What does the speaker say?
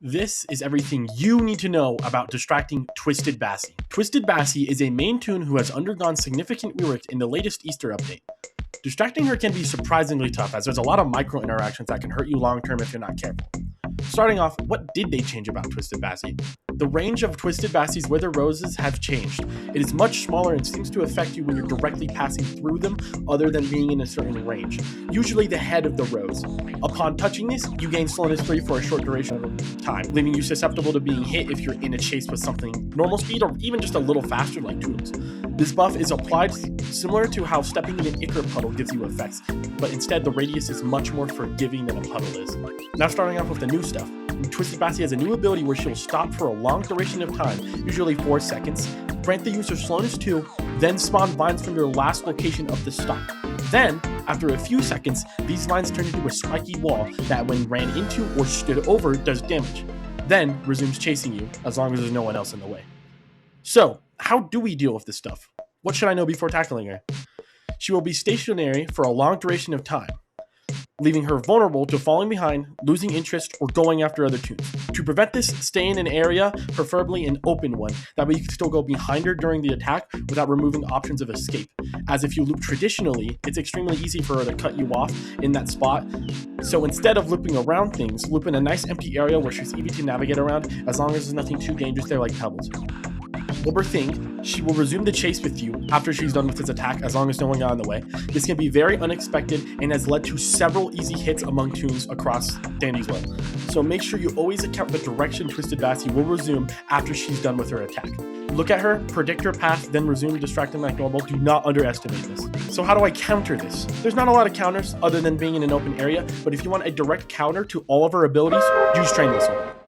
This is everything you need to know about distracting Twisted Bassie. Twisted Bassie is a main toon who has undergone significant rework in the latest Easter update. Distracting her can be surprisingly tough, as there's a lot of micro interactions that can hurt you long term if you're not careful. Starting off, what did they change about Twisted Bassie? The range of Twisted Bassie's wither roses have changed. It is much smaller and seems to affect you when you're directly passing through them other than being in a certain range, usually the head of the rose. Upon touching this, you gain slowness 3 for a short duration of time, leaving you susceptible to being hit if you're in a chase with something normal speed or even just a little faster like toons. This buff is applied similar to how stepping in an ichor puddle gives you effects, but instead the radius is much more forgiving than a puddle is. Now starting off with the new stuff. Twisted Bassie has a new ability where she'll stop for a long duration of time, usually 4 seconds, grant the user slowness 2, then spawn vines from your last location of the stop. Then, after a few seconds, these vines turn into a spiky wall that when ran into or stood over does damage, then resumes chasing you as long as there's no one else in the way. So, how do we deal with this stuff? What should I know before tackling her? She will be stationary for a long duration of time, leaving her vulnerable to falling behind, losing interest, or going after other toons. To prevent this, stay in an area, preferably an open one, that way you can still go behind her during the attack without removing options of escape, as if you loop traditionally, it's extremely easy for her to cut you off in that spot. So instead of looping around things, loop in a nice empty area where she's easy to navigate around as long as there's nothing too dangerous there like pebbles. Wilbur think she will resume the chase with you after she's done with its attack as long as no one got in the way. This can be very unexpected and has led to several easy hits among toons across Dandy's Well. So make sure you always account the direction Twisted Bassie will resume after she's done with her attack. Look at her, predict her path, then resume distracting like normal. Do not underestimate this. So how do I counter this? There's not a lot of counters other than being in an open area, but if you want a direct counter to all of her abilities, use Train Whistle.